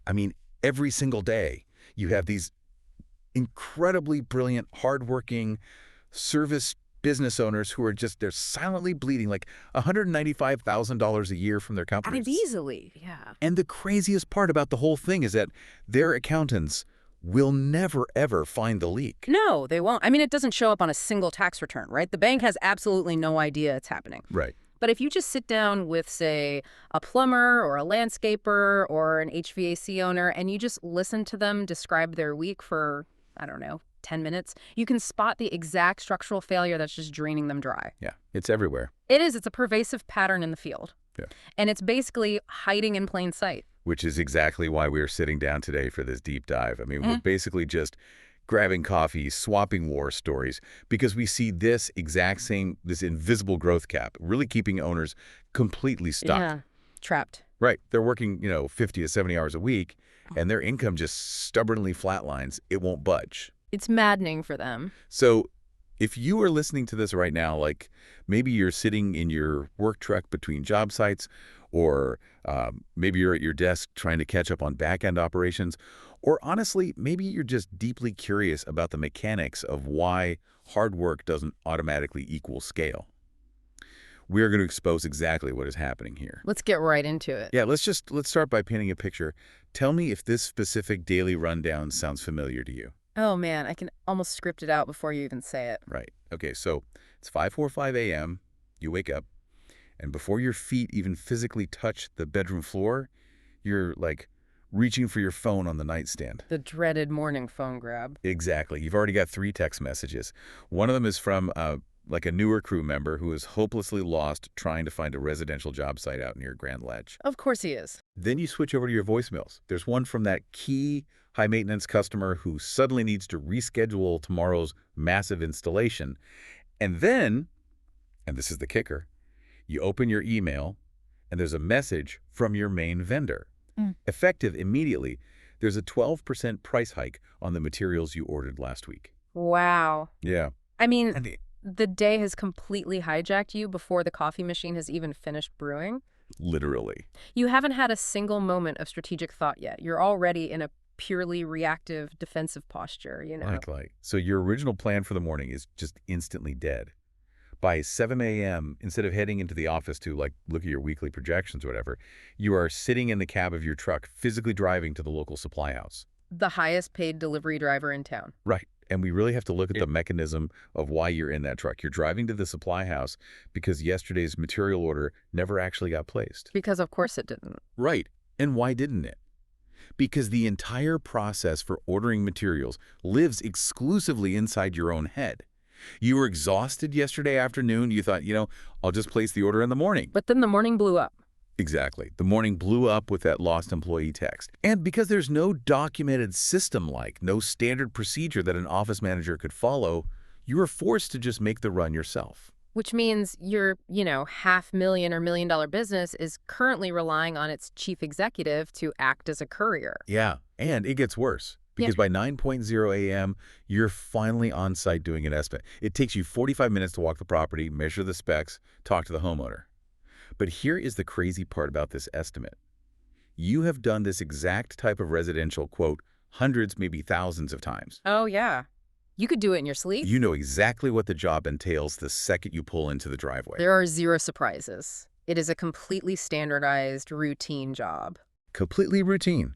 I mean, every single day you have these incredibly brilliant, hardworking service business owners who are just, they're silently bleeding like $195,000 a year from their I mean, companies. easily, yeah. And the craziest part about the whole thing is that their accountants will never, ever find the leak. No, they won't. I mean, it doesn't show up on a single tax return, right? The bank has absolutely no idea it's happening. Right. But if you just sit down with, say, a plumber or a landscaper or an HVAC owner, and you just listen to them describe their week for, I don't know, 10 minutes, you can spot the exact structural failure that's just draining them dry. Yeah, it's everywhere. It is. It's a pervasive pattern in the field. Yeah. And it's basically hiding in plain sight. Which is exactly why we're sitting down today for this deep dive. I mean, we're basically just grabbing coffee, swapping war stories, because we see this exact same, this invisible growth cap, really keeping owners completely stuck. Yeah, trapped. Right. They're working, 50 to 70 hours a week, and their income just stubbornly flatlines. It won't budge. It's maddening for them. So if you are listening to this right now, like maybe you're sitting in your work truck between job sites, or maybe you're at your desk trying to catch up on back-end operations, or honestly, maybe you're just deeply curious about the mechanics of why hard work doesn't automatically equal scale. We're going to expose exactly what is happening here. Let's get right into it. Yeah, let's start by painting a picture. Tell me if this specific daily rundown sounds familiar to you. Oh, man, I can almost script it out before you even say it. Right. Okay, so it's 5:45 a.m. You wake up, and before your feet even physically touch the bedroom floor, you're like reaching for your phone on the nightstand. The dreaded morning phone grab. Exactly. You've already got 3 text messages. One of them is from a newer crew member who is hopelessly lost trying to find a residential job site out near Grand Ledge. Of course he is. Then you switch over to your voicemails. There's one from that key high-maintenance customer who suddenly needs to reschedule tomorrow's massive installation. And then, and this is the kicker, you open your email, and there's a message from your main vendor. Effective immediately, there's a 12% price hike on the materials you ordered last week. Wow. Yeah. I mean, the day has completely hijacked you before the coffee machine has even finished brewing. Literally. You haven't had a single moment of strategic thought yet. You're already in a purely reactive, defensive posture, So your original plan for the morning is just instantly dead. By 7 a.m., instead of heading into the office to look at your weekly projections or whatever, you are sitting in the cab of your truck, physically driving to the local supply house. The highest paid delivery driver in town. Right. And we really have to look at the mechanism of why you're in that truck. You're driving to the supply house because yesterday's material order never actually got placed. Because of course it didn't. Right. And why didn't it? Because the entire process for ordering materials lives exclusively inside your own head. You were exhausted yesterday afternoon. You thought, I'll just place the order in the morning. But then the morning blew up. Exactly. The morning blew up with that lost employee text. And because there's no documented system, no standard procedure that an office manager could follow, you were forced to just make the run yourself. Which means your, $500,000 or $1 million business is currently relying on its chief executive to act as a courier. Yeah. And it gets worse. Because by 9:00 a.m., you're finally on site doing an estimate. It takes you 45 minutes to walk the property, measure the specs, talk to the homeowner. But here is the crazy part about this estimate. You have done this exact type of residential, quote, hundreds, maybe thousands of times. Oh, yeah. You could do it in your sleep. You know exactly what the job entails the second you pull into the driveway. There are 0 surprises. It is a completely standardized, routine job. Completely routine.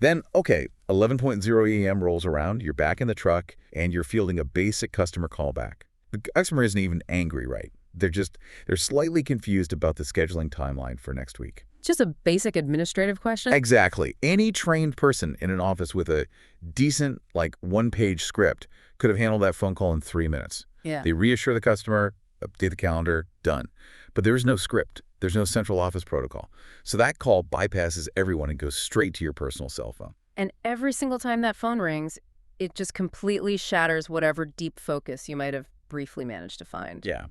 Then, 11:00 a.m. rolls around, you're back in the truck, and you're fielding a basic customer callback. The customer isn't even angry, right? They're slightly confused about the scheduling timeline for next week. Just a basic administrative question? Exactly. Any trained person in an office with a decent, one-page script could have handled that phone call in 3 minutes. Yeah. They reassure the customer, update the calendar, done. But there is no script. There's no central office protocol. So that call bypasses everyone and goes straight to your personal cell phone. And every single time that phone rings, it just completely shatters whatever deep focus you might have briefly managed to find. Yeah.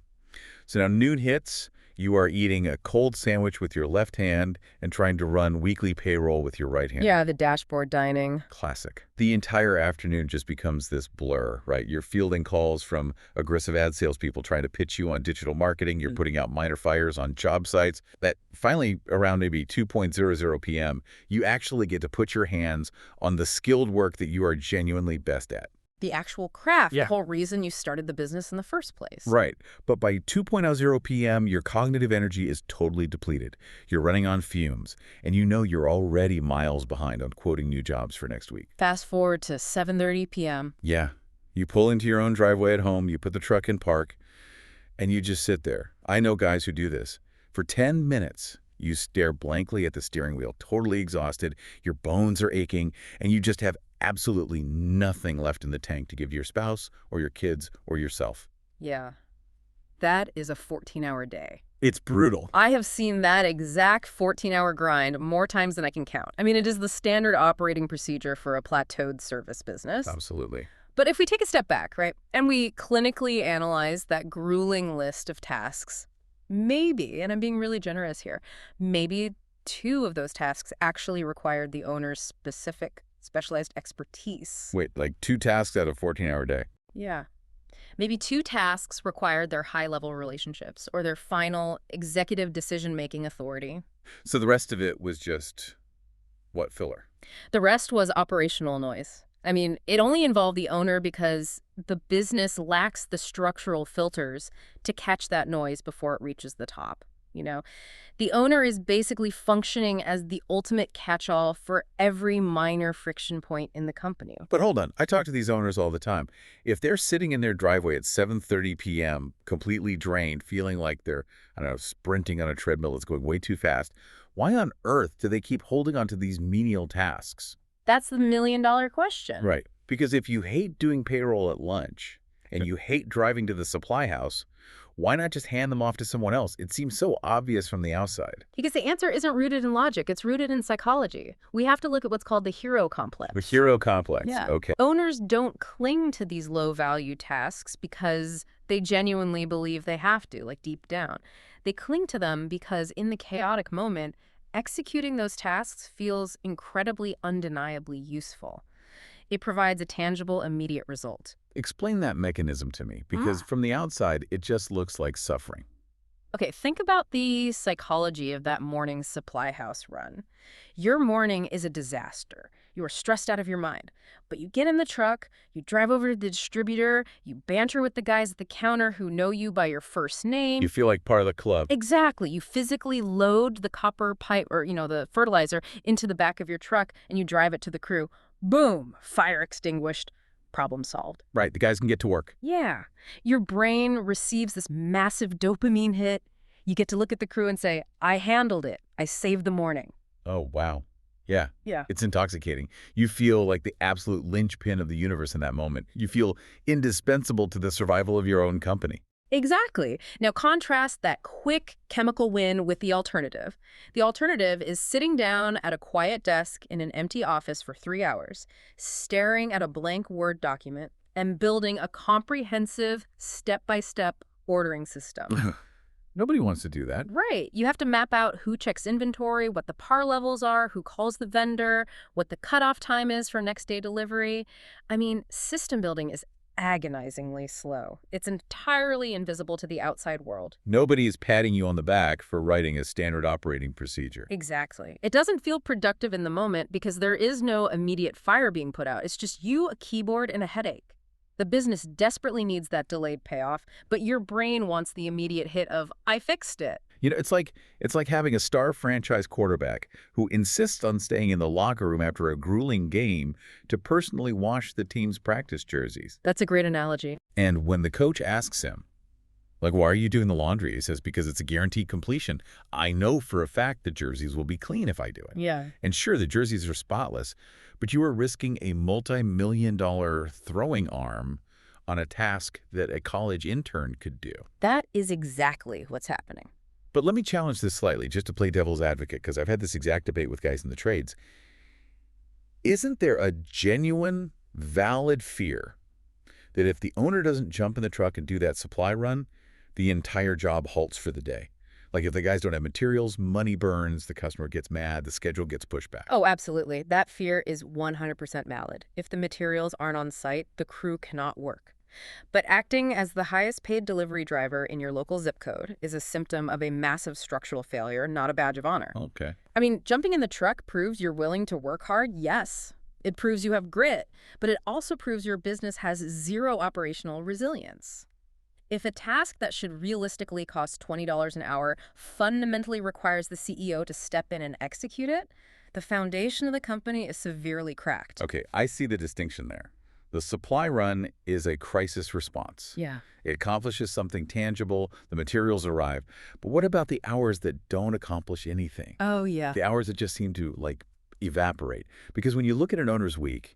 So now noon hits, You are eating a cold sandwich with your left hand and trying to run weekly payroll with your right hand. Yeah, the dashboard dining. Classic. The entire afternoon just becomes this blur, right? You're fielding calls from aggressive ad salespeople trying to pitch you on digital marketing. You're putting out minor fires on job sites. That finally, around maybe 2:00 p.m., you actually get to put your hands on the skilled work that you are genuinely best at. The actual craft, Yeah. the whole reason you started the business in the first place. Right. But by 2:00 p.m., your cognitive energy is totally depleted. You're running on fumes, and you know you're already miles behind on quoting new jobs for next week. Fast forward to 7:30 p.m. Yeah. You pull into your own driveway at home, you put the truck in park, and you just sit there. I know guys who do this. For 10 minutes, you stare blankly at the steering wheel, totally exhausted, your bones are aching, and you just have absolutely nothing left in the tank to give your spouse or your kids or yourself. Yeah. That is a 14-hour day. It's brutal. I have seen that exact 14-hour grind more times than I can count. I mean, it is the standard operating procedure for a plateaued service business. Absolutely. But if we take a step back, right, and we clinically analyze that grueling list of tasks, maybe, and I'm being really generous here, maybe 2 of those tasks actually required the owner's specialized expertise. Wait, like 2 tasks out of a 14-hour day. Yeah. Maybe 2 tasks required their high-level relationships or their final executive decision-making authority. So the rest of it was just, what, filler? The rest was operational noise. I mean, it only involved the owner because the business lacks the structural filters to catch that noise before it reaches the top. You know, the owner is basically functioning as the ultimate catch-all for every minor friction point in the company. But hold on, I talk to these owners all the time. If they're sitting in their driveway at 7:30 p.m., completely drained, feeling like they're, I don't know, sprinting on a treadmill that's going way too fast, why on earth do they keep holding on to these menial tasks? That's the million-dollar question. Right. Because if you hate doing payroll at lunch and you hate driving to the supply house, why not just hand them off to someone else? It seems so obvious from the outside. Because the answer isn't rooted in logic, it's rooted in psychology. We have to look at what's called the hero complex. The hero complex. Yeah. Okay. Owners don't cling to these low-value tasks because they genuinely believe they have to, like deep down. They cling to them because in the chaotic moment, executing those tasks feels incredibly undeniably useful. It provides a tangible, immediate result. Explain that mechanism to me, because from the outside, it just looks like suffering. Okay, think about the psychology of that morning supply house run. Your morning is a disaster. You are stressed out of your mind. But you get in the truck, you drive over to the distributor, you banter with the guys at the counter who know you by your first name. You feel like part of the club. Exactly. You physically load the copper pipe or, the fertilizer into the back of your truck and you drive it to the crew. Boom! Fire extinguished. Problem solved. Right, the guys can get to work. Yeah. Your brain receives this massive dopamine hit. You get to look at the crew and say, I handled it. I saved the morning. Oh, wow. Yeah. Yeah. It's intoxicating. You feel like the absolute linchpin of the universe in that moment. You feel indispensable to the survival of your own company. Exactly. Now contrast that quick chemical win with the alternative. The alternative is sitting down at a quiet desk in an empty office for 3 hours, staring at a blank Word document, and building a comprehensive, step-by-step ordering system. Nobody wants to do that. Right. You have to map out who checks inventory, what the par levels are, who calls the vendor, what the cutoff time is for next day delivery. I mean, system building is agonizingly slow. It's entirely invisible to the outside world. Nobody is patting you on the back for writing a standard operating procedure. Exactly. It doesn't feel productive in the moment because there is no immediate fire being put out. It's just you, a keyboard, and a headache. The business desperately needs that delayed payoff, but your brain wants the immediate hit of, I fixed it. You know, it's like having a star franchise quarterback who insists on staying in the locker room after a grueling game to personally wash the team's practice jerseys. That's a great analogy. And when the coach asks him, like, why are you doing the laundry? He says, because it's a guaranteed completion. I know for a fact the jerseys will be clean if I do it. Yeah. And sure, the jerseys are spotless, but you are risking a multi-million-dollar throwing arm on a task that a college intern could do. That is exactly what's happening. But let me challenge this slightly, just to play devil's advocate, because I've had this exact debate with guys in the trades. Isn't there a genuine, valid fear that if the owner doesn't jump in the truck and do that supply run, the entire job halts for the day? Like if the guys don't have materials, money burns, the customer gets mad, the schedule gets pushed back. Oh, absolutely. That fear is 100% valid. If the materials aren't on site, the crew cannot work. But acting as the highest paid delivery driver in your local zip code is a symptom of a massive structural failure, not a badge of honor. Okay. I mean, jumping in the truck proves you're willing to work hard, yes. It proves you have grit, but it also proves your business has zero operational resilience. If a task that should realistically cost $20 an hour fundamentally requires the CEO to step in and execute it, the foundation of the company is severely cracked. Okay, I see the distinction there. The supply run is a crisis response. Yeah. It accomplishes something tangible, the materials arrive. But what about the hours that don't accomplish anything? Oh, yeah. The hours that just seem to, like, evaporate. Because when you look at an owner's week,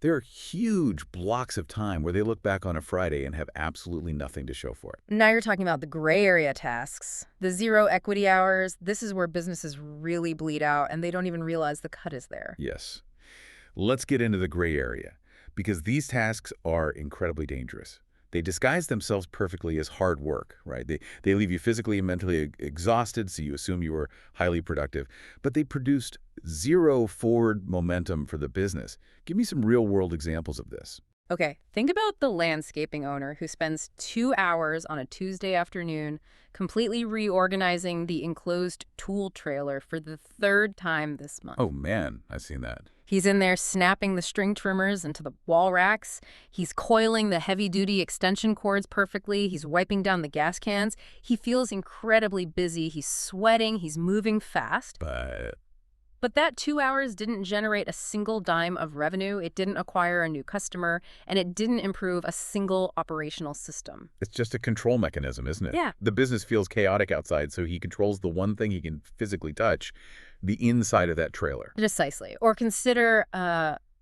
there are huge blocks of time where they look back on a Friday and have absolutely nothing to show for it. Now you're talking about the gray area tasks, the zero equity hours. This is where businesses really bleed out and they don't even realize the cut is there. Yes. Let's get into the gray area, because these tasks are incredibly dangerous. They disguise themselves perfectly as hard work, right? They leave you physically and mentally exhausted, so you assume you were highly productive. But they produced zero forward momentum for the business. Give me some real-world examples of this. Okay, think about the landscaping owner who spends 2 hours on a Tuesday afternoon completely reorganizing the enclosed tool trailer for the third time this month. Oh, man, I've seen that. He's in there snapping the string trimmers into the wall racks. He's coiling the heavy-duty extension cords perfectly. He's wiping down the gas cans. He feels incredibly busy. He's sweating. He's moving fast. But that 2 hours didn't generate a single dime of revenue. It didn't acquire a new customer, and it didn't improve a single operational system. It's just a control mechanism, isn't it? Yeah. The business feels chaotic outside, so he controls the one thing he can physically touch, the inside of that trailer. Precisely. Or consider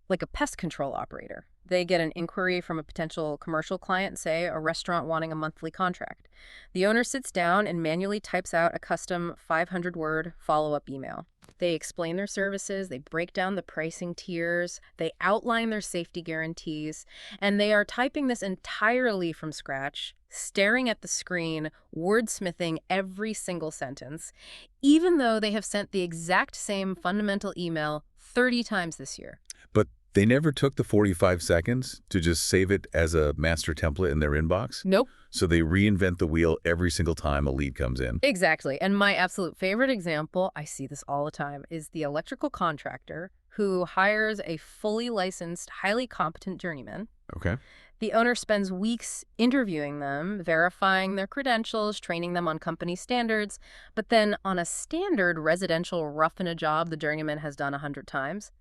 like a pest control operator. They get an inquiry from a potential commercial client, say a restaurant wanting a monthly contract. The owner sits down and manually types out a custom 500-word follow-up email. They explain their services, they break down the pricing tiers, they outline their safety guarantees, and they are typing this entirely from scratch, staring at the screen, wordsmithing every single sentence, even though they have sent the exact same fundamental email 30 times this year. But they never took the 45 seconds to just save it as a master template in their inbox? Nope. So they reinvent the wheel every single time a lead comes in? Exactly. And my absolute favorite example, I see this all the time, is the electrical contractor who hires a fully licensed, highly competent journeyman. Okay. The owner spends weeks interviewing them, verifying their credentials, training them on company standards. But then on a standard residential rough-in-a-job the journeyman has done 100 times,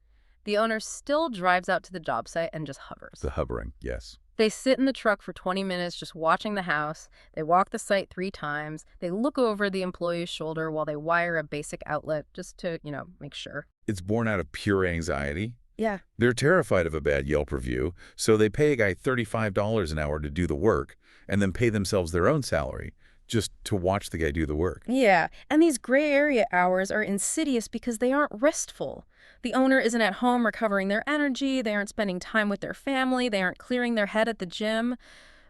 the owner still drives out to the job site and just hovers. The hovering, yes. They sit in the truck for 20 minutes just watching the house. They walk the site 3 times. They look over the employee's shoulder while they wire a basic outlet just to, make sure. It's born out of pure anxiety. Yeah. They're terrified of a bad Yelp review, so they pay a guy $35 an hour to do the work and then pay themselves their own salary just to watch the guy do the work. Yeah, and these gray area hours are insidious because they aren't restful. The owner isn't at home recovering their energy, they aren't spending time with their family, they aren't clearing their head at the gym,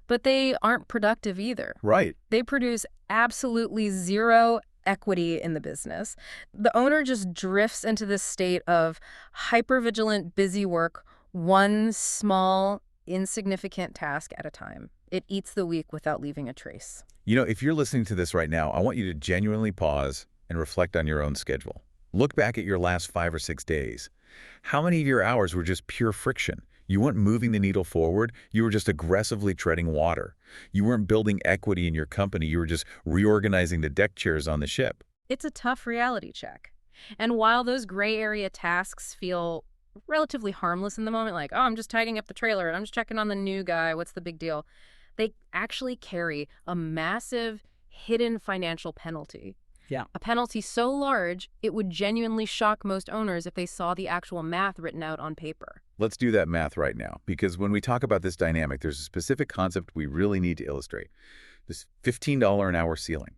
but they aren't productive either. Right. They produce absolutely zero equity in the business. The owner just drifts into this state of hypervigilant, busy work, one small, insignificant task at a time. It eats the week without leaving a trace. If you're listening to this right now, I want you to genuinely pause and reflect on your own schedule. Look back at your last 5 or 6 days. How many of your hours were just pure friction? You weren't moving the needle forward. You were just aggressively treading water. You weren't building equity in your company. You were just reorganizing the deck chairs on the ship. It's a tough reality check. And while those gray area tasks feel relatively harmless in the moment, like, oh, I'm just tidying up the trailer and I'm just checking on the new guy, what's the big deal? They actually carry a massive hidden financial penalty. Yeah. A penalty so large, it would genuinely shock most owners if they saw the actual math written out on paper. Let's do that math right now, because when we talk about this dynamic, there's a specific concept we really need to illustrate. This $15 an hour ceiling.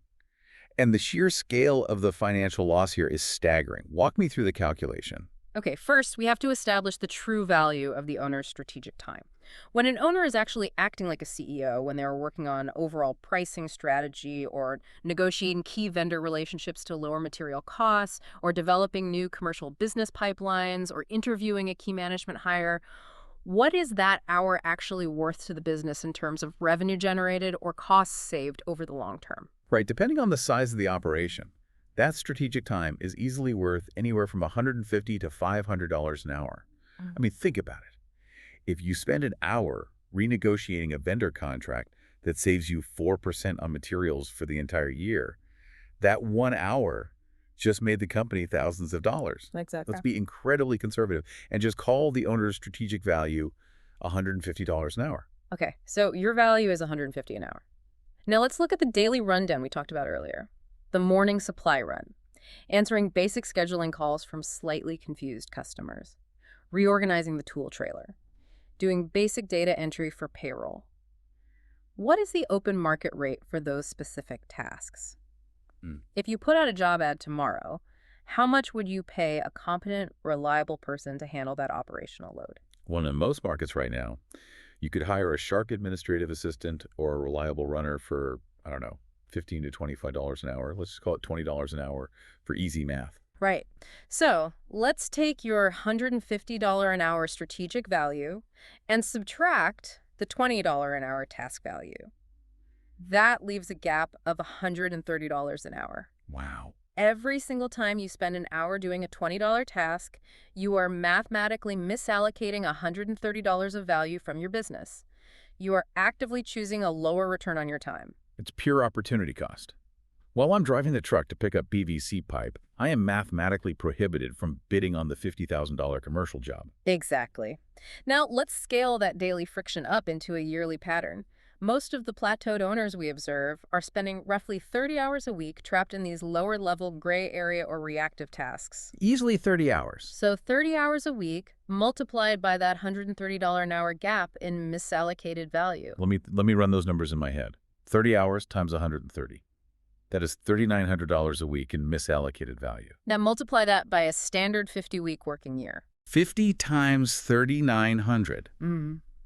And the sheer scale of the financial loss here is staggering. Walk me through the calculation. Okay, first, we have to establish the true value of the owner's strategic time. When an owner is actually acting like a CEO, when they're working on overall pricing strategy or negotiating key vendor relationships to lower material costs or developing new commercial business pipelines or interviewing a key management hire, what is that hour actually worth to the business in terms of revenue generated or costs saved over the long term? Right, depending on the size of the operation, that strategic time is easily worth anywhere from $150 to $500 an hour. I mean, think about it. If you spend an hour renegotiating a vendor contract that saves you 4% on materials for the entire year, that 1 hour just made the company thousands of dollars. Exactly. Let's be incredibly conservative and just call the owner's strategic value $150 an hour. Okay, so your value is $150 an hour. Now let's look at the daily rundown we talked about earlier. The morning supply run. Answering basic scheduling calls from slightly confused customers. Reorganizing the tool trailer. Doing basic data entry for payroll. What is the open market rate for those specific tasks? If you put out a job ad tomorrow, how much would you pay a competent, reliable person to handle that operational load? Well, in most markets right now, you could hire a sharp administrative assistant or a reliable runner for, I don't know, $15 to $25 an hour. Let's just call it $20 an hour for easy math. Right. So let's take your $150 an hour strategic value and subtract the $20 an hour task value. That leaves a gap of $130 an hour. Wow. Every single time you spend an hour doing a $20 task, you are mathematically misallocating $130 of value from your business. You are actively choosing a lower return on your time. It's pure opportunity cost. While I'm driving the truck to pick up PVC pipe, I am mathematically prohibited from bidding on the $50,000 commercial job. Exactly. Now, let's scale that daily friction up into a yearly pattern. Most of the plateaued owners we observe are spending roughly 30 hours a week trapped in these lower-level gray area or reactive tasks. Easily 30 hours. So 30 hours a week multiplied by that $130 an hour gap in misallocated value. Let me run those numbers in my head. 30 hours times 130. That is $3,900 a week in misallocated value. Now multiply that by a standard 50-week working year. 50 times 3,900.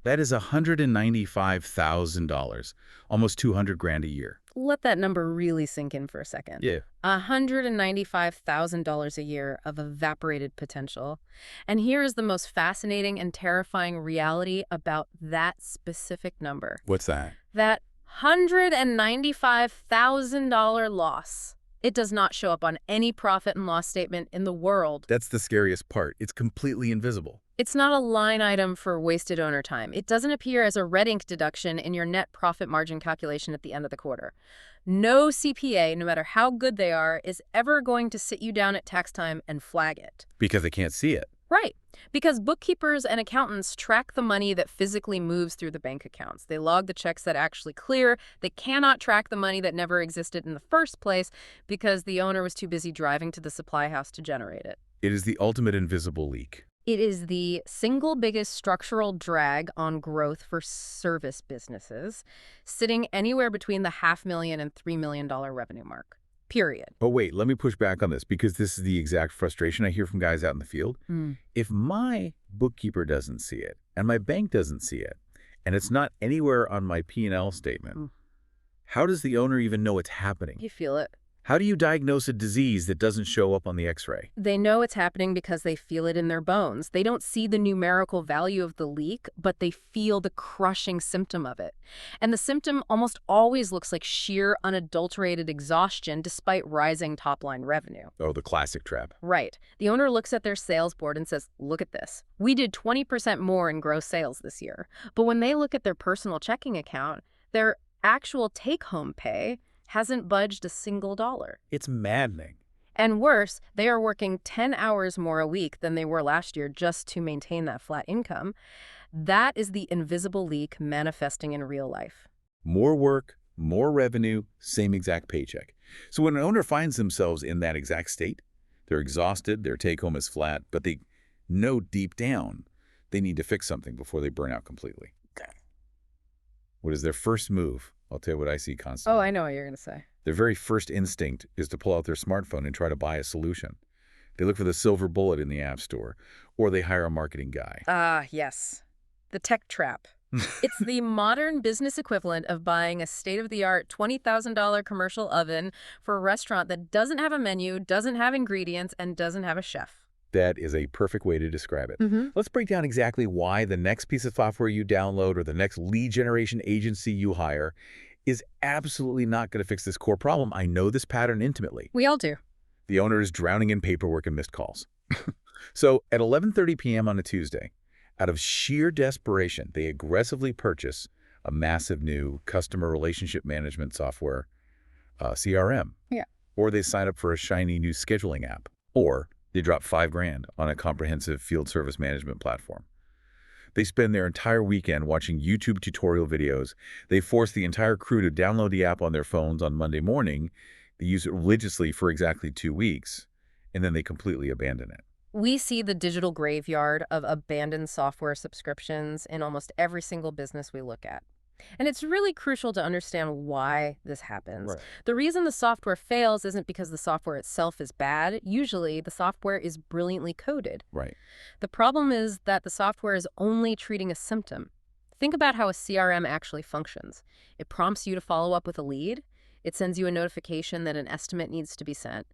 That is $195,000, almost 200 grand a year. Let that number really sink in for a second. Yeah. $195,000 a year of evaporated potential. And here is the most fascinating and terrifying reality about that specific number. What's that? That $195,000 loss. It does not show up on any profit and loss statement in the world. That's the scariest part. It's completely invisible. It's not a line item for wasted owner time. It doesn't appear as a red ink deduction in your net profit margin calculation at the end of the quarter. No CPA, no matter how good they are, is ever going to sit you down at tax time and flag it. Because they can't see it. Right. Because bookkeepers and accountants track the money that physically moves through the bank accounts. They log the checks that actually clear. They cannot track the money that never existed in the first place because the owner was too busy driving to the supply house to generate it. It is the ultimate invisible leak. It is the single biggest structural drag on growth for service businesses, sitting anywhere between the $500,000 and $3 million revenue mark. Period. But wait, let me push back on this because this is the exact frustration I hear from guys out in the field. If my bookkeeper doesn't see it and my bank doesn't see it and it's not anywhere on my P&L statement, how does the owner even know it's happening? You feel it. How do you diagnose a disease that doesn't show up on the x-ray? They know it's happening because they feel it in their bones. They don't see the numerical value of the leak, but they feel the crushing symptom of it. And the symptom almost always looks like sheer, unadulterated exhaustion despite rising top-line revenue. Oh, the classic trap. Right. The owner looks at their sales board and says, look at this. We did 20% more in gross sales this year. But when they look at their personal checking account, their actual take-home pay hasn't budged a single dollar. It's maddening. And worse, they are working 10 hours more a week than they were last year just to maintain that flat income. That is the invisible leak manifesting in real life. More work, more revenue, same exact paycheck. So when an owner finds themselves in that exact state, they're exhausted, their take-home is flat, but they know deep down they need to fix something before they burn out completely. What is their first move? I'll tell you what I see constantly. Oh, I know what you're going to say. Their very first instinct is to pull out their smartphone and try to buy a solution. They look for the silver bullet in the app store, or they hire a marketing guy. Ah, yes. The tech trap. It's the modern business equivalent of buying a state-of-the-art $20,000 commercial oven for a restaurant that doesn't have a menu, doesn't have ingredients, and doesn't have a chef. That is a perfect way to describe it. Hmm. Let's break down exactly why the next piece of software you download or the next lead generation agency you hire is absolutely not going to fix this core problem. I know this pattern intimately. We all do. The owner is drowning in paperwork and missed calls. So at 11:30 p.m. on a Tuesday, out of sheer desperation, they aggressively purchase a massive new customer relationship management software, CRM. Yeah. Or they sign up for a shiny new scheduling app. Or they drop $5,000 on a comprehensive field service management platform. They spend their entire weekend watching YouTube tutorial videos. They force the entire crew to download the app on their phones on Monday morning. They use it religiously for exactly 2 weeks, and then they completely abandon it. We see the digital graveyard of abandoned software subscriptions in almost every single business we look at. And it's really crucial to understand why this happens. Right. The reason the software fails isn't because the software itself is bad. Usually, the software is brilliantly coded. Right. The problem is that the software is only treating a symptom. Think about how a CRM actually functions. It prompts you to follow up with a lead. It sends you a notification that an estimate needs to be sent.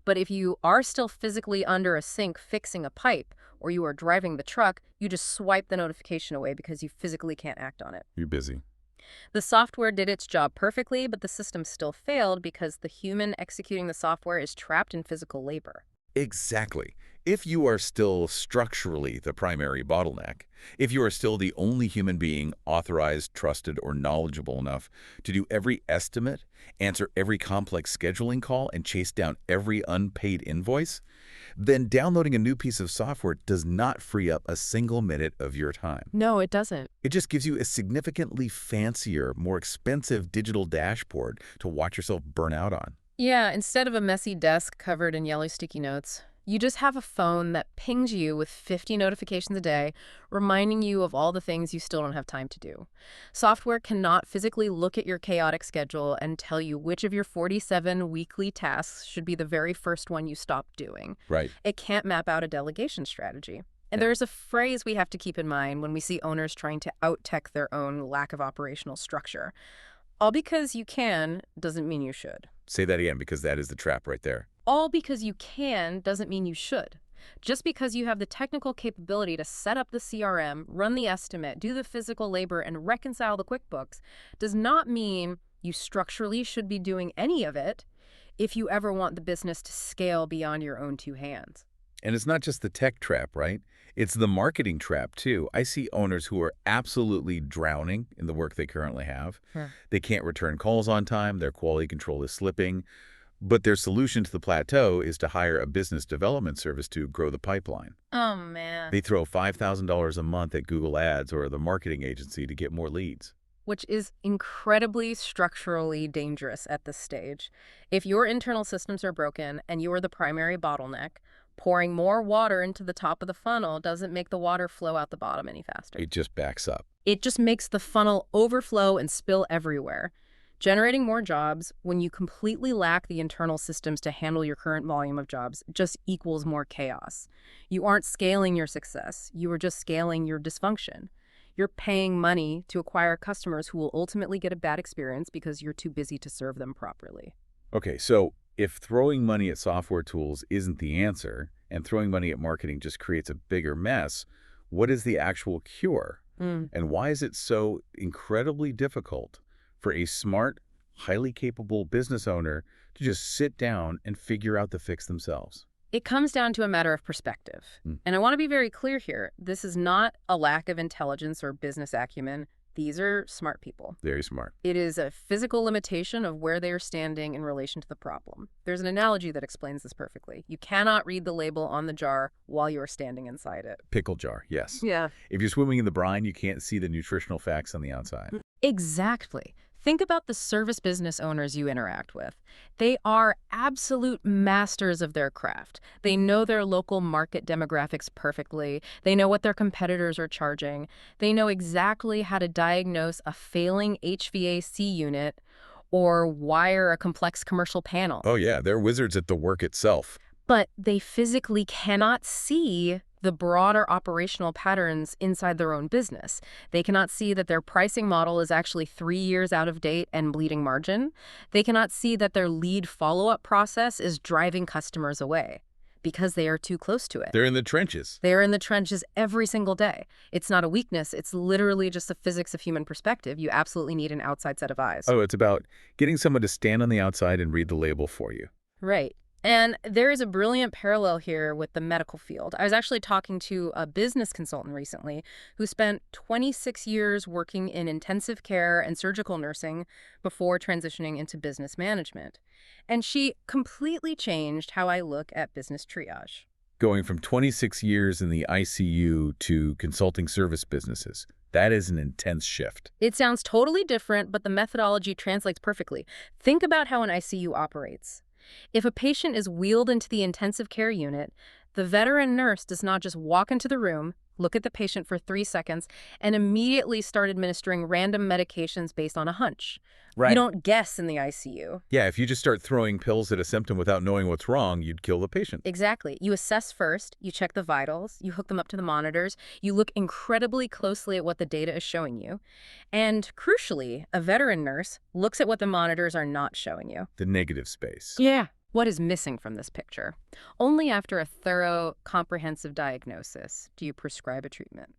But if you are still physically under a sink fixing a pipe, or you are driving the truck, you just swipe the notification away because you physically can't act on it. You're busy. The software did its job perfectly, but the system still failed because the human executing the software is trapped in physical labor. Exactly. If you are still structurally the primary bottleneck, if you are still the only human being authorized, trusted, or knowledgeable enough to do every estimate, answer every complex scheduling call, and chase down every unpaid invoice, then downloading a new piece of software does not free up a single minute of your time. No, it doesn't. It just gives you a significantly fancier, more expensive digital dashboard to watch yourself burn out on. Yeah, instead of a messy desk covered in yellow sticky notes, you just have a phone that pings you with 50 notifications a day, reminding you of all the things you still don't have time to do. Software cannot physically look at your chaotic schedule and tell you which of your 47 weekly tasks should be the very first one you stop doing. Right. It can't map out a delegation strategy. And Yeah. there's a phrase we have to keep in mind when we see owners trying to out-tech their own lack of operational structure. All because you can doesn't mean you should. Say that again, because that is the trap right there. All because you can doesn't mean you should. Just because you have the technical capability to set up the CRM, run the estimate, do the physical labor, and reconcile the QuickBooks does not mean you structurally should be doing any of it if you ever want the business to scale beyond your own two hands. And it's not just the tech trap, right? It's the marketing trap, too. I see owners who are absolutely drowning in the work they currently have. Huh. They can't return calls on time, their quality control is slipping, but their solution to the plateau is to hire a business development service to grow the pipeline. Oh, man. They throw $5,000 a month at Google Ads or the marketing agency to get more leads. Which is incredibly structurally dangerous at this stage. If your internal systems are broken and you are the primary bottleneck, pouring more water into the top of the funnel doesn't make the water flow out the bottom any faster. It just backs up. It just makes the funnel overflow and spill everywhere. Generating more jobs when you completely lack the internal systems to handle your current volume of jobs just equals more chaos. You aren't scaling your success. You are just scaling your dysfunction. You're paying money to acquire customers who will ultimately get a bad experience because you're too busy to serve them properly. Okay, so if throwing money at software tools isn't the answer, and throwing money at marketing just creates a bigger mess, what is the actual cure? And why is it so incredibly difficult for a smart, highly capable business owner to just sit down and figure out the fix themselves? It comes down to a matter of perspective. And I want to be very clear here. This is not a lack of intelligence or business acumen. These are smart people. Very smart. It is a physical limitation of where they are standing in relation to the problem. There's an analogy that explains this perfectly. You cannot read the label on the jar while you are standing inside it. Pickle jar, yes. Yeah. If you're swimming in the brine, you can't see the nutritional facts on the outside. Exactly. Think about the service business owners you interact with. They are absolute masters of their craft. They know their local market demographics perfectly. They know what their competitors are charging. They know exactly how to diagnose a failing HVAC unit or wire a complex commercial panel. Oh yeah, they're wizards at the work itself. But they physically cannot see the broader operational patterns inside their own business. They cannot see that their pricing model is actually 3 years out of date and bleeding margin. They cannot see that their lead follow-up process is driving customers away because they are too close to it. They're in the trenches. They're in the trenches every single day. It's not a weakness. It's literally just the physics of human perspective. You absolutely need an outside set of eyes. Oh, it's about getting someone to stand on the outside and read the label for you. Right. And there is a brilliant parallel here with the medical field. I was actually talking to a business consultant recently who spent 26 years working in intensive care and surgical nursing before transitioning into business management. And she completely changed how I look at business triage. Going from 26 years in the ICU to consulting service businesses, that is an intense shift. It sounds totally different, but the methodology translates perfectly. Think about how an ICU operates. If a patient is wheeled into the intensive care unit, the veteran nurse does not just walk into the room, look at the patient for 3 seconds, and immediately start administering random medications based on a hunch. Right. You don't guess in the ICU. Yeah, if you just start throwing pills at a symptom without knowing what's wrong, you'd kill the patient. Exactly. You assess first, you check the vitals, you hook them up to the monitors, you look incredibly closely at what the data is showing you. And crucially, a veteran nurse looks at what the monitors are not showing you. The negative space. Yeah. What is missing from this picture? Only after a thorough, comprehensive diagnosis do you prescribe a treatment.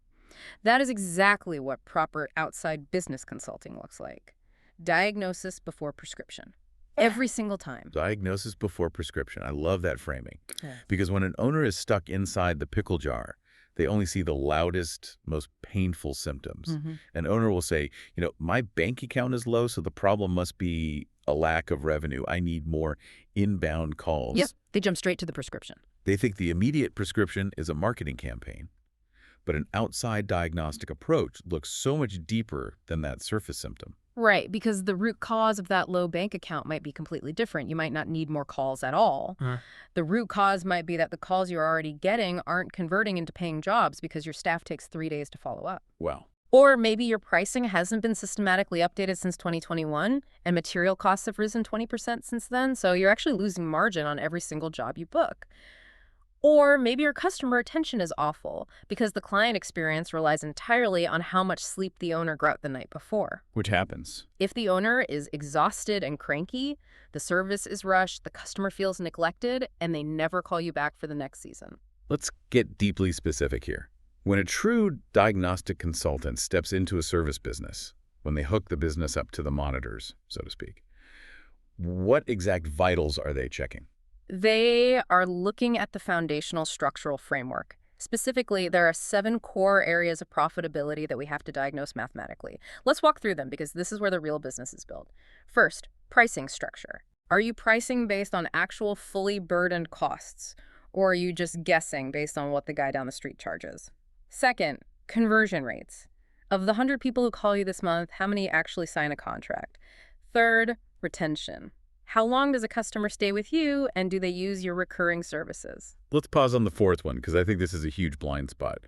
That is exactly what proper outside business consulting looks like. Diagnosis before prescription. Every single time. Diagnosis before prescription. I love that framing. Yeah. Because when an owner is stuck inside the pickle jar, they only see the loudest, most painful symptoms. An owner will say, my bank account is low, so the problem must be a lack of revenue. I need more inbound calls. Yep, they jump straight to the prescription. They think the immediate prescription is a marketing campaign. But an outside diagnostic approach looks so much deeper than that surface symptom. Right, because the root cause of that low bank account might be completely different. You might not need more calls at all. The root cause might be that the calls you're already getting aren't converting into paying jobs because your staff takes 3 days to follow up. Wow. Or maybe your pricing hasn't been systematically updated since 2021, and material costs have risen 20% since then, so you're actually losing margin on every single job you book. Or maybe your customer retention is awful because the client experience relies entirely on how much sleep the owner got the night before. Which happens. If the owner is exhausted and cranky, the service is rushed, the customer feels neglected, and they never call you back for the next season. Let's get deeply specific here. When a true diagnostic consultant steps into a service business, when they hook the business up to the monitors, so to speak, what exact vitals are they checking? They are looking at the foundational structural framework. Specifically, there are 7 core areas of profitability that we have to diagnose mathematically. Let's walk through them because this is where the real business is built. First, pricing structure. Are you pricing based on actual fully burdened costs, or are you just guessing based on what the guy down the street charges? Second, conversion rates. Of the 100 people who call you this month, how many actually sign a contract? Third, retention. How long does a customer stay with you, and do they use your recurring services? Let's pause on the fourth one, because I think this is a huge blind spot.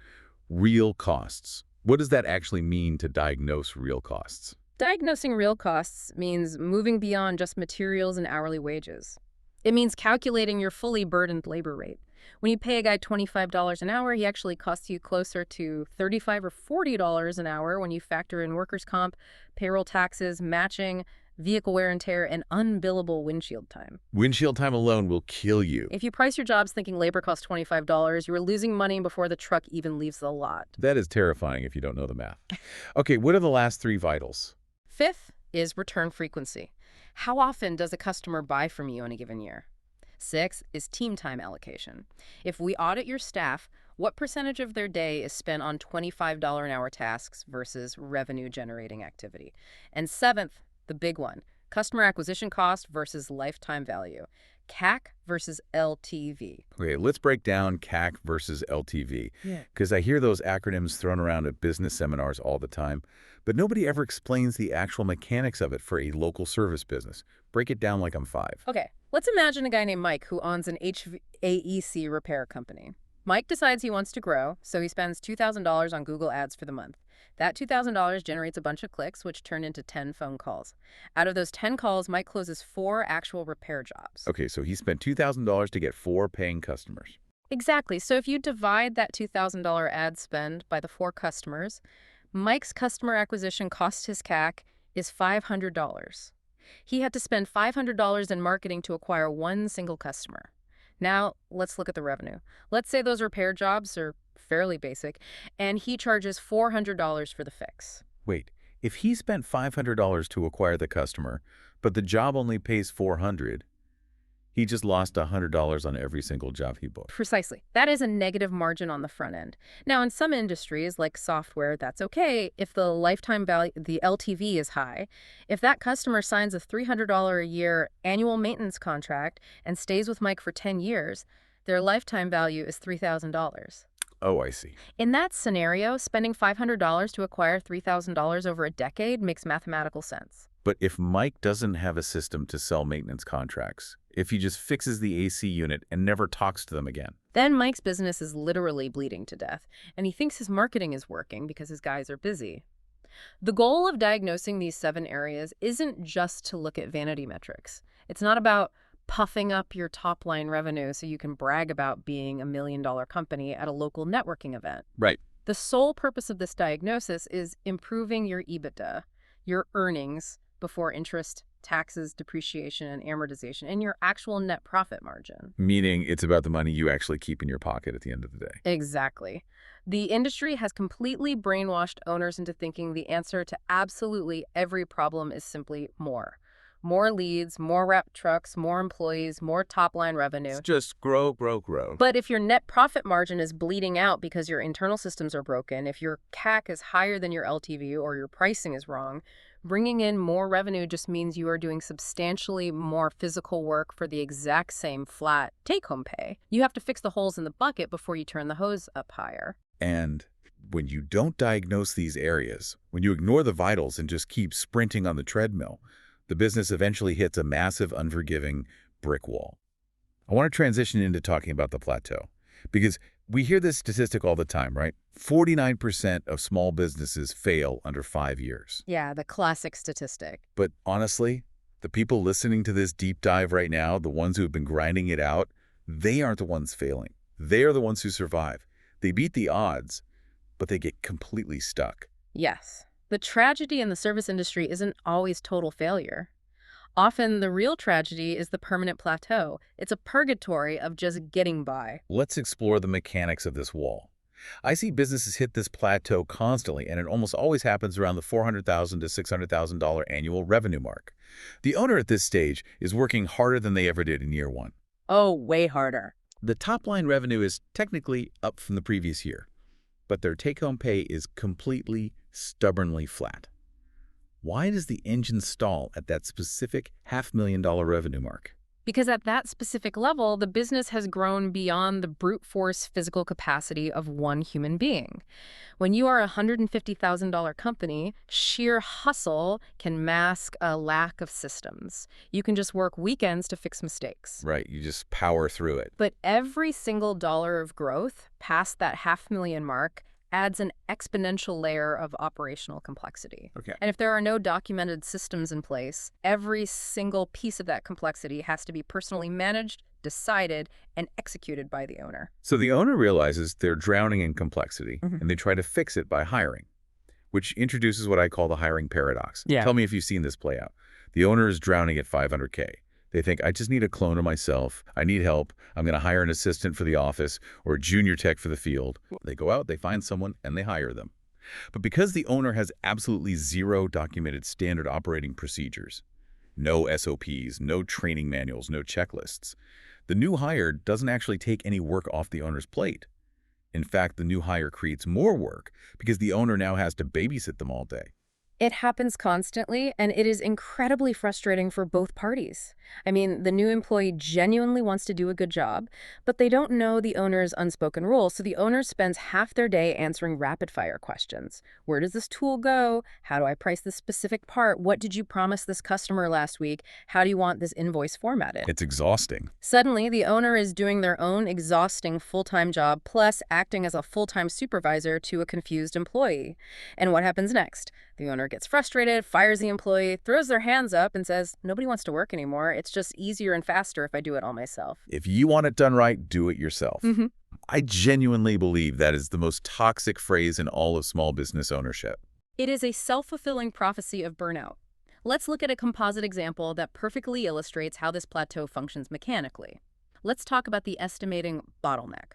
Real costs. What does that actually mean to diagnose real costs? Diagnosing real costs means moving beyond just materials and hourly wages. It means calculating your fully burdened labor rate. When you pay a guy $25 an hour, he actually costs you closer to $35 or $40 an hour when you factor in workers' comp, payroll taxes, matching, vehicle wear and tear, and unbillable windshield time. Windshield time alone will kill you. If you price your jobs thinking labor costs $25, you are losing money before the truck even leaves the lot. That is terrifying if you don't know the math. Okay, what are the last 3 vitals? Fifth is return frequency. How often does a customer buy from you in a given year? 6 is team time allocation. If we audit your staff, what percentage of their day is spent on $25 an hour tasks versus revenue-generating activity? And 7th, the big one, customer acquisition cost versus lifetime value. CAC versus LTV. Okay, let's break down CAC versus LTV. Because I hear those acronyms thrown around at business seminars all the time, but nobody ever explains the actual mechanics of it for a local service business. Break it down like I'm 5. Okay, let's imagine a guy named Mike who owns an HVAC repair company. Mike decides he wants to grow, so he spends $2,000 on Google Ads for the month. That $2,000 generates a bunch of clicks, which turn into 10 phone calls. Out of those 10 calls, Mike closes 4 actual repair jobs. Okay, so he spent $2,000 to get 4 paying customers. Exactly. So if you divide that $2,000 ad spend by the 4 customers, Mike's customer acquisition cost his CAC is $500. He had to spend $500 in marketing to acquire one single customer. Now, let's look at the revenue. Let's say those repair jobs are fairly basic, and he charges $400 for the fix. Wait, if he spent $500 to acquire the customer, but the job only pays $400, he just lost $100 on every single job he booked. Precisely. That is a negative margin on the front end. Now, in some industries, like software, that's okay if the lifetime value, the LTV is high. If that customer signs a $300 a year annual maintenance contract and stays with Mike for 10 years, their lifetime value is $3,000. Oh, I see. In that scenario, spending $500 to acquire $3,000 over a decade makes mathematical sense. But if Mike doesn't have a system to sell maintenance contracts, if he just fixes the AC unit and never talks to them again, Then Mike's business is literally bleeding to death, and he thinks his marketing is working because his guys are busy. The goal of diagnosing these 7 areas isn't just to look at vanity metrics. It's not about puffing up your top-line revenue so you can brag about being a $1 million company at a local networking event. right? The sole purpose of this diagnosis is improving your EBITDA, your earnings before interest, taxes, depreciation, and amortization, and your actual net profit margin. Meaning it's about the money you actually keep in your pocket at the end of the day. Exactly. The industry has completely brainwashed owners into thinking the answer to absolutely every problem is simply more. More leads, more rep trucks, more employees, more top-line revenue. It's just grow, grow, grow. But if your net profit margin is bleeding out because your internal systems are broken, if your CAC is higher than your LTV or your pricing is wrong, bringing in more revenue just means you are doing substantially more physical work for the exact same flat take-home pay. You have to fix the holes in the bucket before you turn the hose up higher. And when you don't diagnose these areas, when you ignore the vitals and just keep sprinting on the treadmill, the business eventually hits a massive, unforgiving brick wall. I want to transition into talking about the plateau, because we hear this statistic all the time, right? 49% of small businesses fail under 5 years. Yeah, the classic statistic. But honestly, the people listening to this deep dive right now, the ones who have been grinding it out, they aren't the ones failing. They are the ones who survive. They beat the odds, but they get completely stuck. Yes. The tragedy in the service industry isn't always total failure. Often, the real tragedy is the permanent plateau. It's a purgatory of just getting by. Let's explore the mechanics of this wall. I see businesses hit this plateau constantly, and it almost always happens around the $400,000 to $600,000 annual revenue mark. The owner at this stage is working harder than they ever did in year one. Oh, way harder. The top-line revenue is technically up from the previous year, but their take-home pay is completely, stubbornly flat. Why does the engine stall at that specific $500,000 revenue mark? Because at that specific level, the business has grown beyond the brute force physical capacity of one human being. When you are a $150,000 company, sheer hustle can mask a lack of systems. You can just work weekends to fix mistakes. Right, you just power through it. But every single dollar of growth past that $500,000 mark adds an exponential layer of operational complexity. Okay. And if there are no documented systems in place, every single piece of that complexity has to be personally managed, decided, and executed by the owner. So the owner realizes they're drowning in complexity, and they try to fix it by hiring, which introduces what I call the hiring paradox. Yeah. Tell me if you've seen this play out. The owner is drowning at $500K. They think, I just need a clone of myself. I need help. I'm going to hire an assistant for the office or a junior tech for the field. They go out, they find someone, and they hire them. But because the owner has absolutely zero documented standard operating procedures, no SOPs, no training manuals, no checklists, the new hire doesn't actually take any work off the owner's plate. In fact, the new hire creates more work because the owner now has to babysit them all day. It happens constantly, and it is incredibly frustrating for both parties. I mean, the new employee genuinely wants to do a good job, but they don't know the owner's unspoken rules, so the owner spends half their day answering rapid-fire questions. Where does this tool go? How do I price this specific part? What did you promise this customer last week? How do you want this invoice formatted? It's exhausting. Suddenly, the owner is doing their own exhausting full-time job, plus acting as a full-time supervisor to a confused employee. And what happens next? The owner owner gets frustrated, fires the employee, throws their hands up, and says, nobody wants to work anymore. It's just easier and faster if I do it all myself. If you want it done right, do it yourself. Hmm. I genuinely believe that is the most toxic phrase in all of small business ownership. It is a self-fulfilling prophecy of burnout. Let's look at a composite example that perfectly illustrates how this plateau functions mechanically. Let's talk about the estimating bottleneck.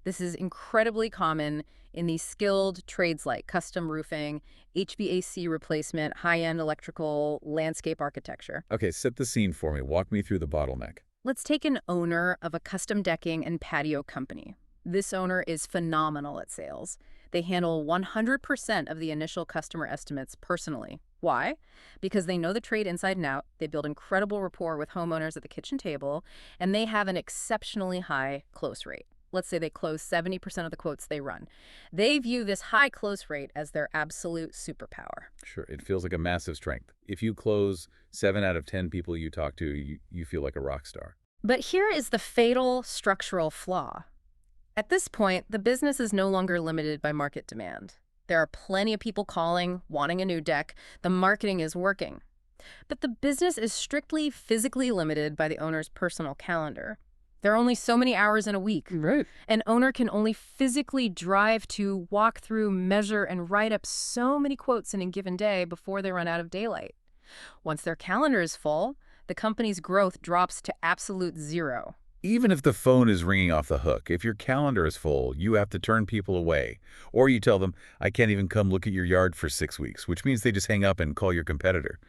This is incredibly common in these skilled trades like custom roofing, HVAC replacement, high-end electrical, landscape architecture. Okay, set the scene for me. Walk me through the bottleneck. Let's take an owner of a custom decking and patio company. This owner is phenomenal at sales. They handle 100% of the initial customer estimates personally. Why? Because they know the trade inside and out, they build incredible rapport with homeowners at the kitchen table, and they have an exceptionally high close rate. Let's say they close 70% of the quotes they run. They view this high close rate as their absolute superpower. Sure, it feels like a massive strength. If you close 7 out of 10 people you talk to, you feel like a rock star. But here is the fatal structural flaw. At this point, the business is no longer limited by market demand. There are plenty of people calling, wanting a new deck. The marketing is working. But the business is strictly physically limited by the owner's personal calendar. There are only so many hours in a week. Right. An owner can only physically drive to, walk through, measure, and write up so many quotes in a given day before they run out of daylight. Once their calendar is full, the company's growth drops to absolute zero. Even if the phone is ringing off the hook, if your calendar is full, you have to turn people away. Or you tell them, I can't even come look at your yard for 6 weeks, which means they just hang up and call your competitor.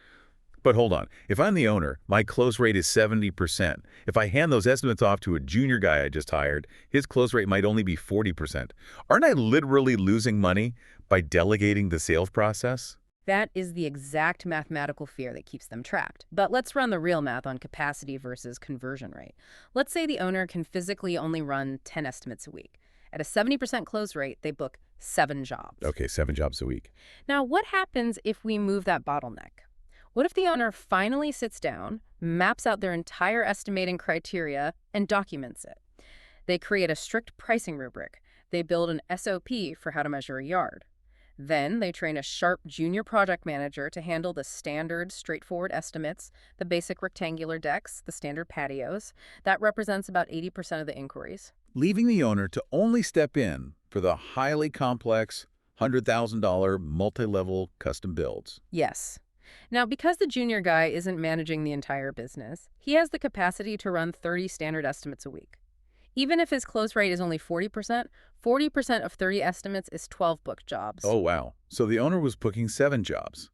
But hold on, if I'm the owner, my close rate is 70%. If I hand those estimates off to a junior guy I just hired, his close rate might only be 40%. Aren't I literally losing money by delegating the sales process? That is the exact mathematical fear that keeps them trapped. But let's run the real math on capacity versus conversion rate. Let's say the owner can physically only run 10 estimates a week. At a 70% close rate, they book 7 jobs. Okay, 7 jobs a week. Now, what happens if we move that bottleneck? What if the owner finally sits down, maps out their entire estimating criteria, and documents it? They create a strict pricing rubric. They build an SOP for how to measure a yard. Then they train a sharp junior project manager to handle the standard, straightforward estimates, the basic rectangular decks, the standard patios. That represents about 80% of the inquiries. Leaving the owner to only step in for the highly complex, $100,000 multi-level custom builds. Yes. Now, because the junior guy isn't managing the entire business, he has the capacity to run 30 standard estimates a week. Even if his close rate is only 40% of 30 estimates is 12 booked jobs. Oh, wow. So the owner was booking 7 jobs.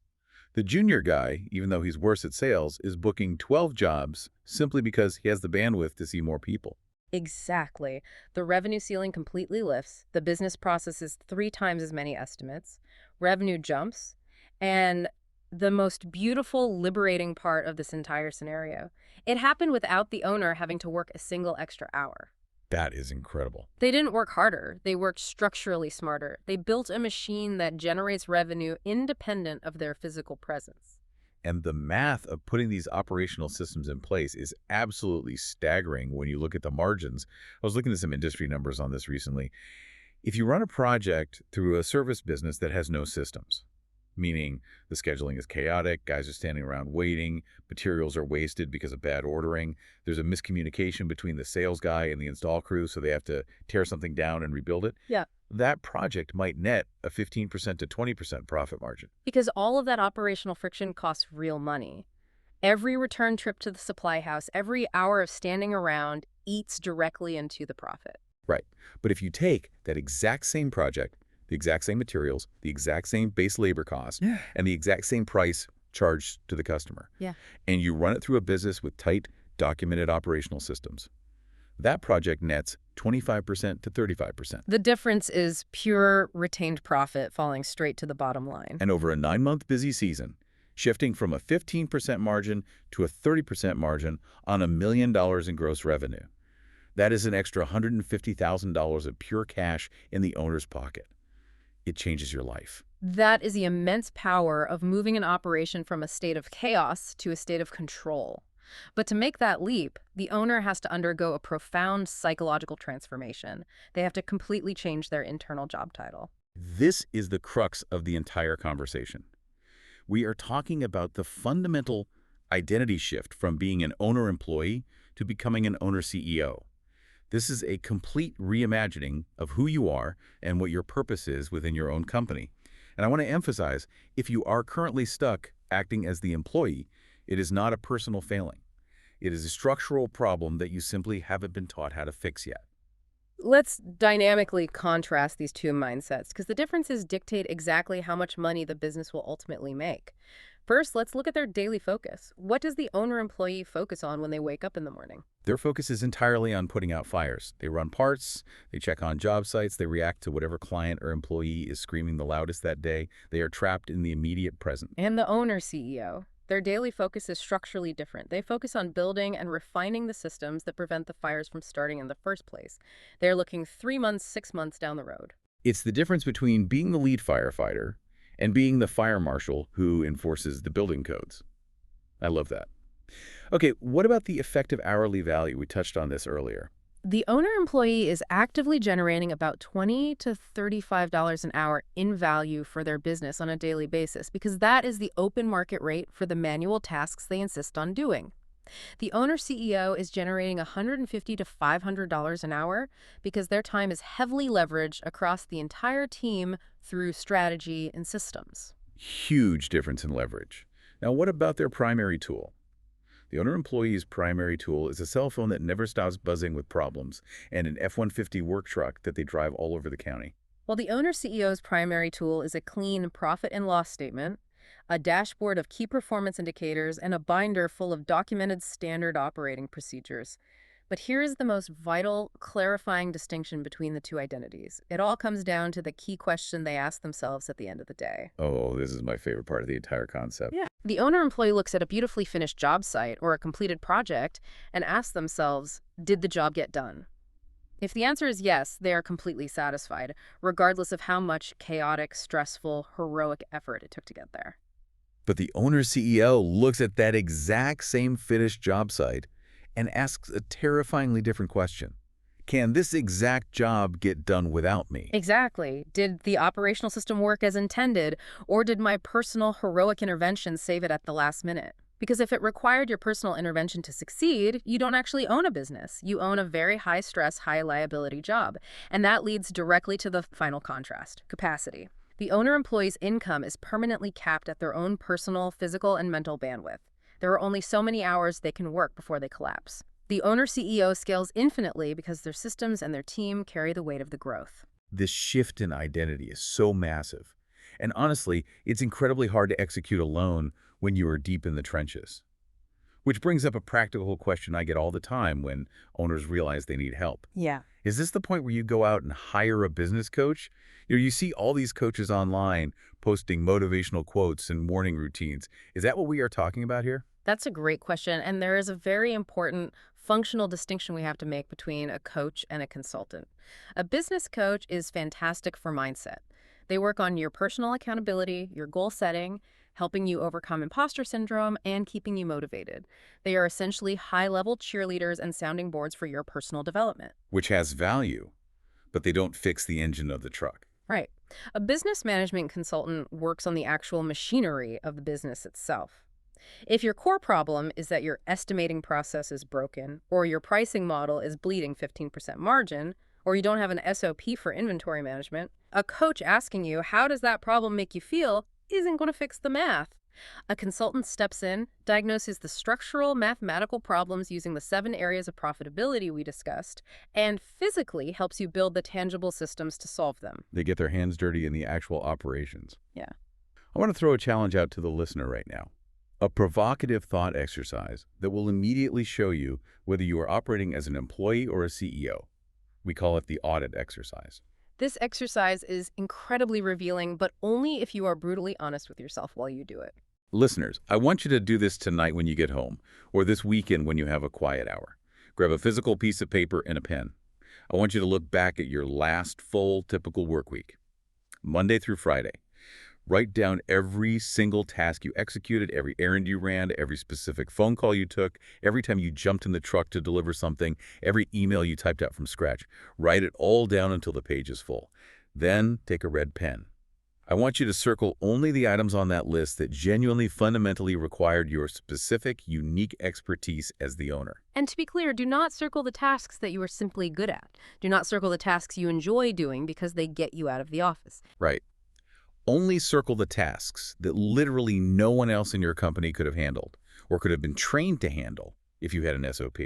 The junior guy, even though he's worse at sales, is booking 12 jobs simply because he has the bandwidth to see more people. Exactly. The revenue ceiling completely lifts. The business processes 3 times as many estimates. Revenue jumps. And the most beautiful, liberating part of this entire scenario, it happened without the owner having to work a single extra hour. That is incredible. They didn't work harder. They worked structurally smarter. They built a machine that generates revenue independent of their physical presence. And the math of putting these operational systems in place is absolutely staggering when you look at the margins. I was looking at some industry numbers on this recently. If you run a project through a service business that has no systems, meaning the scheduling is chaotic, guys are standing around waiting, materials are wasted because of bad ordering, there's a miscommunication between the sales guy and the install crew, so they have to tear something down and rebuild it. Yeah. That project might net a 15% to 20% profit margin. Because all of that operational friction costs real money. Every return trip to the supply house, every hour of standing around eats directly into the profit. Right. But if you take that exact same project, the exact same materials, the exact same base labor cost, and the exact same price charged to the customer, and you run it through a business with tight, documented operational systems, that project nets 25% to 35%. The difference is pure retained profit falling straight to the bottom line. And over a 9-month busy season, shifting from a 15% margin to a 30% margin on $1 million in gross revenue. That is an extra $150,000 of pure cash in the owner's pocket. It changes your life. That is the immense power of moving an operation from a state of chaos to a state of control. But to make that leap, the owner has to undergo a profound psychological transformation. They have to completely change their internal job title. This is the crux of the entire conversation. We are talking about the fundamental identity shift from being an owner-employee to becoming an owner-CEO. This is a complete reimagining of who you are and what your purpose is within your own company. And I want to emphasize, if you are currently stuck acting as the employee, it is not a personal failing. It is a structural problem that you simply haven't been taught how to fix yet. Let's dynamically contrast these two mindsets because the differences dictate exactly how much money the business will ultimately make. First, let's look at their daily focus. What does the owner-employee focus on when they wake up in the morning? Their focus is entirely on putting out fires. They run parts, they check on job sites, they react to whatever client or employee is screaming the loudest that day. They are trapped in the immediate present. And the owner-CEO. Their daily focus is structurally different. They focus on building and refining the systems that prevent the fires from starting in the first place. They're looking 3 months, 6 months down the road. It's the difference between being the lead firefighter and being the fire marshal who enforces the building codes. I love that. Okay, what about the effective hourly value? We touched on this earlier. The owner-employee is actively generating about $20 to $35 an hour in value for their business on a daily basis because that is the open market rate for the manual tasks they insist on doing. The owner-CEO is generating $150 to $500 an hour because their time is heavily leveraged across the entire team through strategy and systems. Huge difference in leverage. Now, what about their primary tool? The owner-employee's primary tool is a cell phone that never stops buzzing with problems and an F-150 work truck that they drive all over the county. While the owner-CEO's primary tool is a clean profit and loss statement, a dashboard of key performance indicators, and a binder full of documented standard operating procedures. But here is the most vital, clarifying distinction between the two identities. It all comes down to the key question they ask themselves at the end of the day. Oh, this is my favorite part of the entire concept. Yeah. The owner-employee looks at a beautifully finished job site or a completed project and asks themselves, did the job get done? If the answer is yes, they are completely satisfied, regardless of how much chaotic, stressful, heroic effort it took to get there. But the owner-CEO looks at that exact same finished job site and asks a terrifyingly different question. Can this exact job get done without me? Exactly. Did the operational system work as intended, or did my personal heroic intervention save it at the last minute? Because if it required your personal intervention to succeed, you don't actually own a business. You own a very high-stress, high-liability job. And that leads directly to the final contrast, capacity. The owner-employee's income is permanently capped at their own personal, physical, and mental bandwidth. There are only so many hours they can work before they collapse. The owner-CEO scales infinitely because their systems and their team carry the weight of the growth. This shift in identity is so massive. And honestly, it's incredibly hard to execute alone when you are deep in the trenches. Which brings up a practical question I get all the time when owners realize they need help. Yeah. Is this the point where you go out and hire a business coach? You see all these coaches online posting motivational quotes and morning routines. Is that what we are talking about here? That's a great question, and there is a very important functional distinction we have to make between a coach and a consultant. A business coach is fantastic for mindset. They work on your personal accountability, your goal setting, helping you overcome imposter syndrome, and keeping you motivated. They are essentially high-level cheerleaders and sounding boards for your personal development. Which has value, but they don't fix the engine of the truck. Right. A business management consultant works on the actual machinery of the business itself. If your core problem is that your estimating process is broken, or your pricing model is bleeding 15% margin, or you don't have an SOP for inventory management, a coach asking you, how does that problem make you feel, isn't going to fix the math. A consultant steps in, diagnoses the structural mathematical problems using the 7 areas of profitability we discussed, and physically helps you build the tangible systems to solve them. They get their hands dirty in the actual operations. Yeah. I want to throw a challenge out to the listener right now. A provocative thought exercise that will immediately show you whether you are operating as an employee or a CEO. We call it the audit exercise. This exercise is incredibly revealing, but only if you are brutally honest with yourself while you do it. Listeners, I want you to do this tonight when you get home, or this weekend when you have a quiet hour. Grab a physical piece of paper and a pen. I want you to look back at your last full typical work week, Monday through Friday. Write down every single task you executed, every errand you ran, every specific phone call you took, every time you jumped in the truck to deliver something, every email you typed out from scratch. Write it all down until the page is full. Then take a red pen. I want you to circle only the items on that list that genuinely fundamentally required your specific, unique expertise as the owner. And to be clear, do not circle the tasks that you are simply good at. Do not circle the tasks you enjoy doing because they get you out of the office. Right. Only circle the tasks that literally no one else in your company could have handled or could have been trained to handle if you had an SOP.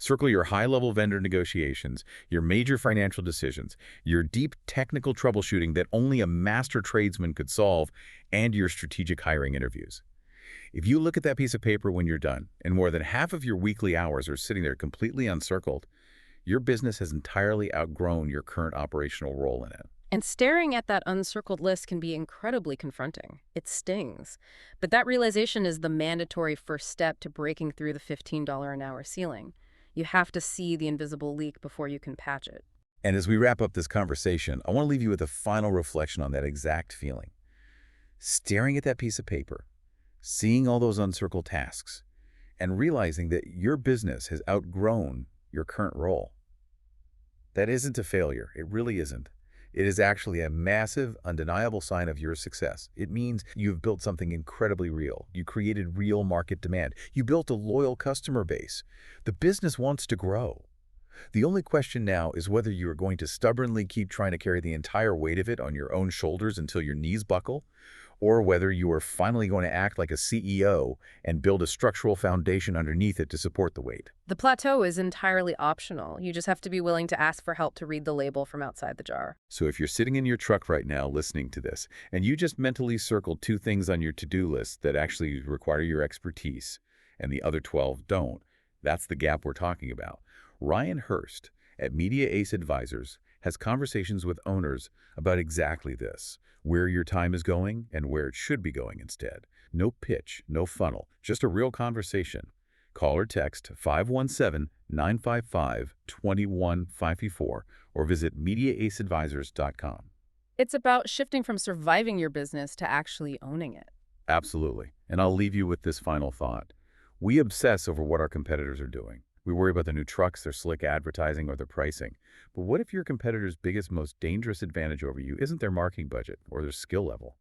Circle your high-level vendor negotiations, your major financial decisions, your deep technical troubleshooting that only a master tradesman could solve, and your strategic hiring interviews. If you look at that piece of paper when you're done, and more than half of your weekly hours are sitting there completely uncircled, your business has entirely outgrown your current operational role in it. And staring at that uncircled list can be incredibly confronting. It stings. But that realization is the mandatory first step to breaking through the $15 an hour ceiling. You have to see the invisible leak before you can patch it. And as we wrap up this conversation, I want to leave you with a final reflection on that exact feeling. Staring at that piece of paper, seeing all those uncircled tasks, and realizing that your business has outgrown your current role. That isn't a failure. It really isn't. It is actually a massive, undeniable sign of your success. It means you've built something incredibly real. You created real market demand. You built a loyal customer base. The business wants to grow. The only question now is whether you are going to stubbornly keep trying to carry the entire weight of it on your own shoulders until your knees buckle, or whether you are finally going to act like a CEO and build a structural foundation underneath it to support the weight. The plateau is entirely optional. You just have to be willing to ask for help to read the label from outside the jar. So if you're sitting in your truck right now listening to this, and you just mentally circled 2 things on your to-do list that actually require your expertise, and the other 12 don't, that's the gap we're talking about. Ryan Hurst at Media Ace Advisors has conversations with owners about exactly this, where your time is going and where it should be going instead. No pitch, no funnel, just a real conversation. Call or text 517-955-2154 or visit MediaAceAdvisors.com. It's about shifting from surviving your business to actually owning it. Absolutely. And I'll leave you with this final thought. We obsess over what our competitors are doing. We worry about their new trucks, their slick advertising, or their pricing. But what if your competitor's biggest, most dangerous advantage over you isn't their marketing budget or their skill level?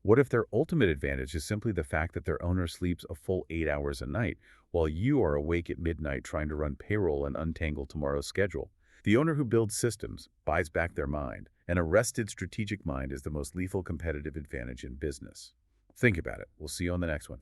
What if their ultimate advantage is simply the fact that their owner sleeps a full 8 hours a night while you are awake at midnight trying to run payroll and untangle tomorrow's schedule? The owner who builds systems buys back their mind, and a rested strategic mind is the most lethal competitive advantage in business. Think about it. We'll see you on the next one.